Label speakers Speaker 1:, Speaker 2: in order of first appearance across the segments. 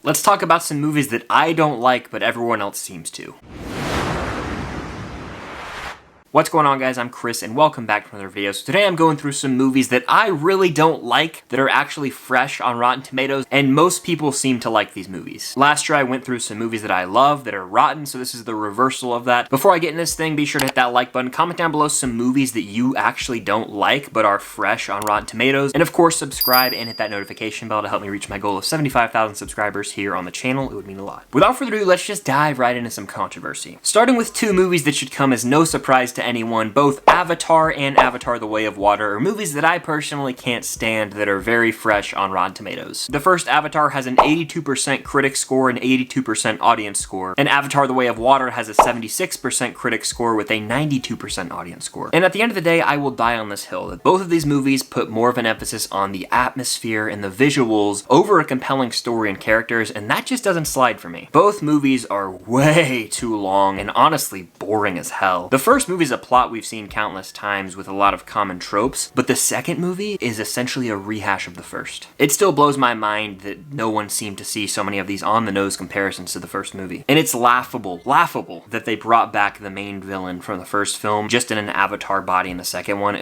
Speaker 1: Let's talk about some movies that I don't like, but everyone else seems to. What's going on, guys? I'm Chris, and welcome back to another video. So today I'm going through some movies that I really don't like, that are actually fresh on Rotten Tomatoes, and most people seem to like these movies. Last year I went through some movies that I love that are rotten, so this is the reversal of that. Before I get in this thing, be sure to hit that like button, comment down below some movies that you actually don't like, but are fresh on Rotten Tomatoes, and of course subscribe and hit that notification bell to help me reach my goal of 75,000 subscribers here on the channel. It would mean a lot. Without further ado, let's just dive right into some controversy. Starting with two movies that should come as no surprise to anyone, both Avatar and Avatar: The Way of Water are movies that I personally can't stand that are very fresh on Rotten Tomatoes. The first Avatar has an 82% critic score and 82% audience score, and Avatar: The Way of Water has a 76% critic score with a 92% audience score. And at the end of the day, I will die on this hill that both of these movies put more of an emphasis on the atmosphere and the visuals over a compelling story and characters, and that just doesn't slide for me. Both movies are way too long and honestly boring as hell. The first movie is a plot we've seen countless times with a lot of common tropes, but the second movie is essentially a rehash of the first. It still blows my mind that no one seemed to see so many of these on-the-nose comparisons to the first movie. And it's laughable that they brought back the main villain from the first film just in an avatar body in the second one.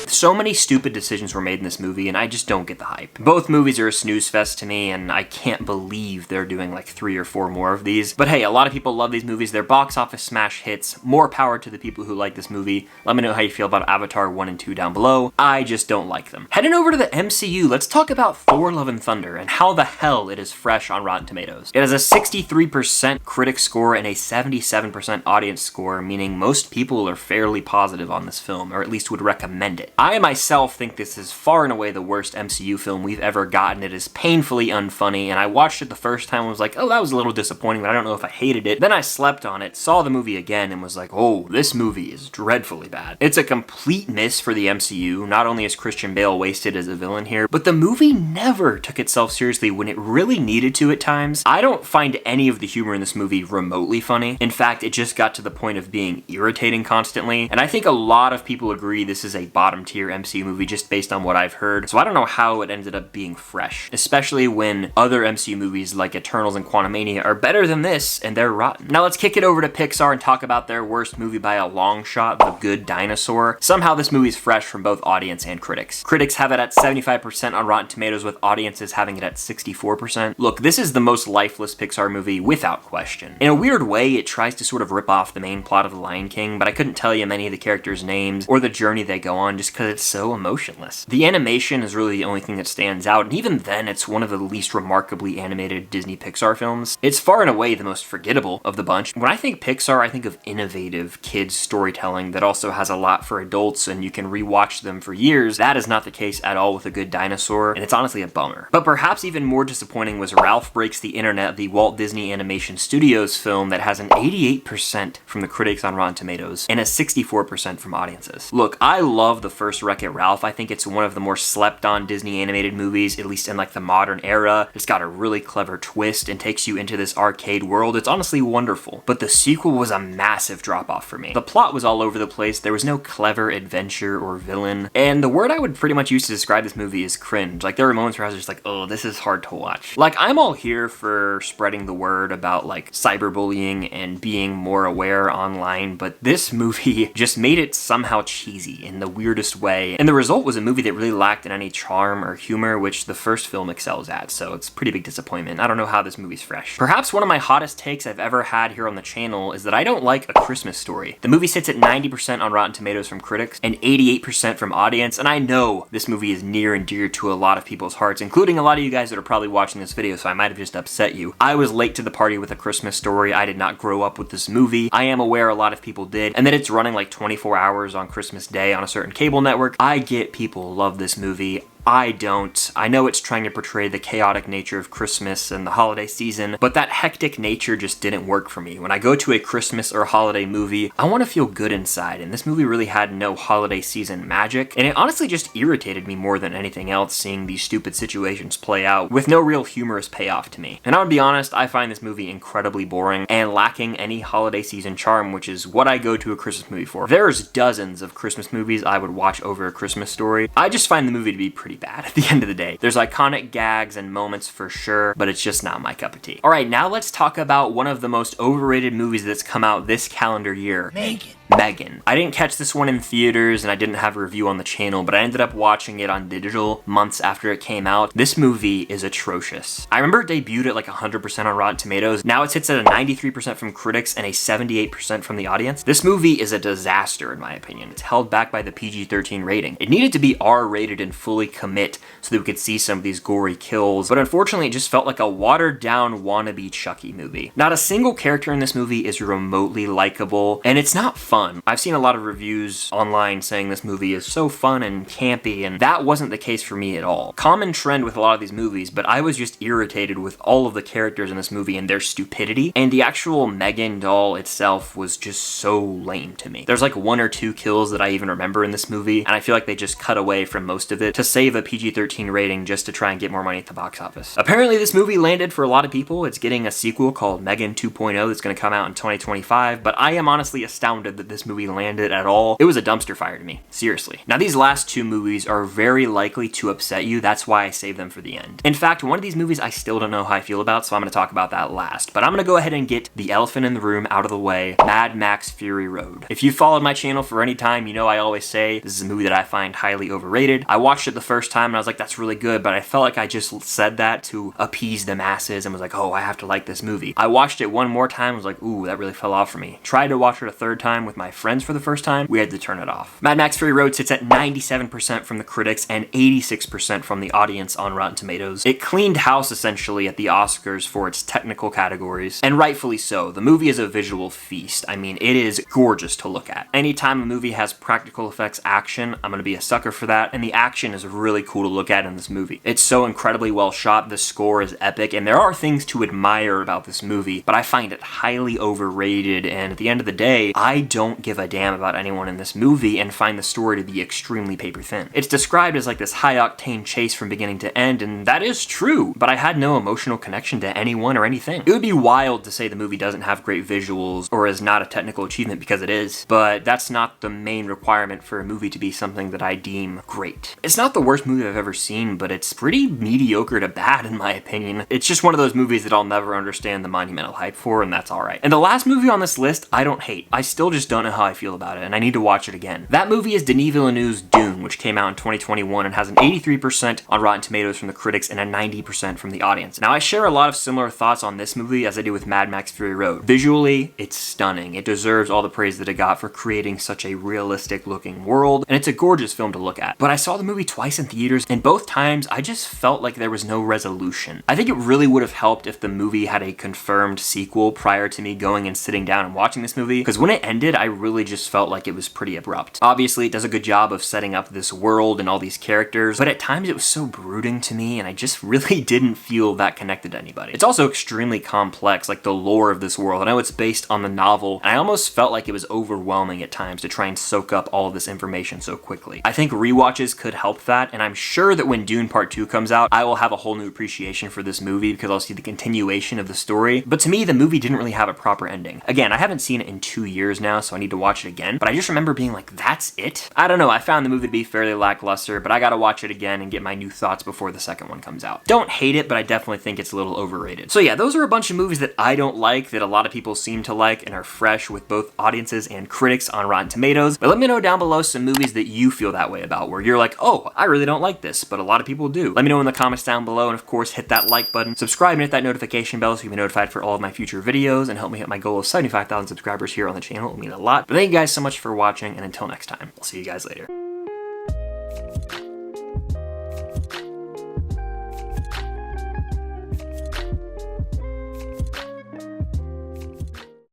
Speaker 1: So many stupid decisions were made in this movie, and I just don't get the hype. Both movies are a snooze fest to me, and I can't believe they're doing like 3 or 4 more of these. But hey, a lot of people love these movies. They're box office smash hits. More power to the people who like this movie. Let me know how you feel about Avatar 1 and 2 down below. I just don't like them. Heading over to the MCU, let's talk about Thor: Love and Thunder and how the hell it is fresh on Rotten Tomatoes. It has a 63% critic score and a 77% audience score, meaning most people are fairly positive on this film, or at least would recommend it. I myself think this is far and away the worst MCU film we've ever gotten. It is painfully unfunny, and I watched it the first time and was like, oh, that was a little disappointing, but I don't know if I hated it. Then I slept on it, saw the movie again, and was like, oh, this movie is dreadfully bad. It's a complete miss for the MCU. Not only is Christian Bale wasted as a villain here, but the movie never took itself seriously when it really needed to at times. I don't find any of the humor in this movie remotely funny. In fact, it just got to the point of being irritating constantly, and I think a lot of people agree this is a bottom tier MCU movie just based on what I've heard, so I don't know how it ended up being fresh, especially when other MCU movies like Eternals and Quantumania are better than this, and they're rotten. Now let's kick it over to Pixar and talk about their worst movie by a long shot, The Good Dinosaur. Somehow this movie is fresh from both audience and critics. Critics have it at 75% on Rotten Tomatoes, with audiences having it at 64%. Look, this is the most lifeless Pixar movie without question. In a weird way, it tries to sort of rip off the main plot of The Lion King, but I couldn't tell you many of the characters' names or the journey they go on just because it's so emotionless. The animation is really the only thing that stands out, and even then it's one of the least remarkably animated Disney Pixar films. It's far and away the most forgettable of the bunch. When I think Pixar, I think of innovative kids storytelling that also has a lot for adults and you can rewatch them for years. That is not the case at all with A Good Dinosaur, and it's honestly a bummer. But perhaps even more disappointing was Ralph Breaks the Internet, the Walt Disney Animation Studios film that has an 88% from the critics on Rotten Tomatoes and a 64% from audiences. Look, I love the first Wreck-It Ralph. I think it's one of the more slept on Disney animated movies, at least in like the modern era. It's got a really clever twist and takes you into this arcade world. It's honestly wonderful. But the sequel was a massive drop off for me. The plot was all over the place. There was no clever adventure or villain. And the word I would pretty much use to describe this movie is cringe. Like, there were moments where I was just like, oh, this is hard to watch. Like, I'm all here for spreading the word about like cyberbullying and being more aware online, but this movie just made it somehow cheesy in the weirdest way. And the result was a movie that really lacked in any charm or humor, which the first film excels at, so it's a pretty big disappointment. I don't know how this movie's fresh. Perhaps one of my hottest takes I've ever had here on the channel is that I don't like A Christmas Story. The movie sits at 90% on Rotten Tomatoes from critics and 88% from audience, and I know this movie is near and dear to a lot of people's hearts, including a lot of you guys that are probably watching this video, so I might have just upset you. I was late to the party with A Christmas Story. I did not grow up with this movie. I am aware a lot of people did, and that it's running like 24 hours on Christmas Day on a certain cable network. I get people love this movie. I don't. I know it's trying to portray the chaotic nature of Christmas and the holiday season, but that hectic nature just didn't work for me. When I go to a Christmas or holiday movie, I want to feel good inside, and this movie really had no holiday season magic, and it honestly just irritated me more than anything else seeing these stupid situations play out with no real humorous payoff to me. And I would be honest, I find this movie incredibly boring and lacking any holiday season charm, which is what I go to a Christmas movie for. There's dozens of Christmas movies I would watch over A Christmas Story. I just find the movie to be pretty pretty bad at the end of the day. There's iconic gags and moments for sure, but it's just not my cup of tea. Alright, now let's talk about one of the most overrated movies that's come out this calendar year. MEGACON. I didn't catch this one in theaters and I didn't have a review on the channel, but I ended up watching it on digital months after it came out. This movie is atrocious. I remember it debuted at like 100% on Rotten Tomatoes. Now it sits at a 93% from critics and a 78% from the audience. This movie is a disaster in my opinion. It's held back by the PG-13 rating. It needed to be R-rated and fully commit so that we could see some of these gory kills, but unfortunately it just felt like a watered down wannabe Chucky movie. Not a single character in this movie is remotely likable, and it's not fun. I've seen a lot of reviews online saying this movie is so fun and campy, and that wasn't the case for me at all. Common trend with a lot of these movies, but I was just irritated with all of the characters in this movie and their stupidity, and the actual Megan doll itself was just so lame to me. There's like 1 or 2 kills that I even remember in this movie, and I feel like they just cut away from most of it to save a PG-13 rating just to try and get more money at the box office. Apparently this movie landed for a lot of people. It's getting a sequel called Megan 2.0 that's going to come out in 2025, but I am honestly astounded that this movie landed at all. It was a dumpster fire to me, seriously. Now these last 2 movies are very likely to upset you, that's why I saved them for the end. In fact, one of these movies I still don't know how I feel about, so I'm going to talk about that last. But I'm going to go ahead and get the elephant in the room out of the way, Mad Max Fury Road. If you've followed my channel for any time, you know I always say this is a movie that I find highly overrated. I watched it the first time and I was like, that's really good, but I felt like I just said that to appease the masses and was like, oh, I have to like this movie. I watched it one more time and was like, ooh, that really fell off for me. Tried to watch it a third time with my friends for the first time, we had to turn it off. Mad Max Fury Road sits at 97% from the critics and 86% from the audience on Rotten Tomatoes. It cleaned house essentially at the Oscars for its technical categories, and rightfully so. The movie is a visual feast. I mean, it is gorgeous to look at. Anytime a movie has practical effects action, I'm gonna be a sucker for that, and the action is really cool to look at in this movie. It's so incredibly well shot, the score is epic, and there are things to admire about this movie, but I find it highly overrated, and at the end of the day, I don't give a damn about anyone in this movie and find the story to be extremely paper thin. It's described as like this high-octane chase from beginning to end, and that is true, but I had no emotional connection to anyone or anything. It would be wild to say the movie doesn't have great visuals or is not a technical achievement, because it is, but that's not the main requirement for a movie to be something that I deem great. It's not the worst movie I've ever seen, but it's pretty mediocre to bad in my opinion. It's just one of those movies that I'll never understand the monumental hype for, and that's alright. And the last movie on this list, I don't hate. I still just don't know how I feel about it, and I need to watch it again. That movie is Denis Villeneuve's Dune, which came out in 2021 and has an 83% on Rotten Tomatoes from the critics and a 90% from the audience. Now I share a lot of similar thoughts on this movie as I do with Mad Max Fury Road. Visually, it's stunning. It deserves all the praise that it got for creating such a realistic looking world, and it's a gorgeous film to look at. But I saw the movie twice in theaters, and both times I just felt like there was no resolution. I think it really would have helped if the movie had a confirmed sequel prior to me going and sitting down and watching this movie, because when it ended, I really just felt like it was pretty abrupt. Obviously, it does a good job of setting up this world and all these characters, but at times it was so brooding to me, and I just really didn't feel that connected to anybody. It's also extremely complex, like the lore of this world. I know it's based on the novel, and I almost felt like it was overwhelming at times to try and soak up all of this information so quickly. I think rewatches could help that, and I'm sure that when Dune Part 2 comes out, I will have a whole new appreciation for this movie because I'll see the continuation of the story. But to me, the movie didn't really have a proper ending. Again, I haven't seen it in 2 years now, so I need to watch it again, but I just remember being like, that's it? I don't know, I found the movie to be fairly lackluster, but I gotta watch it again and get my new thoughts before the second one comes out. Don't hate it, but I definitely think it's a little overrated. So yeah, those are a bunch of movies that I don't like, that a lot of people seem to like and are fresh with both audiences and critics on Rotten Tomatoes. But let me know down below some movies that you feel that way about, where you're like, oh, I really don't like this, but a lot of people do. Let me know in the comments down below, and of course, hit that like button, subscribe and hit that notification bell so you can be notified for all of my future videos, and help me hit my goal of 75,000 subscribers here on the channel. It would mean a lot. But thank you guys so much for watching, and until next time, I'll see you guys later.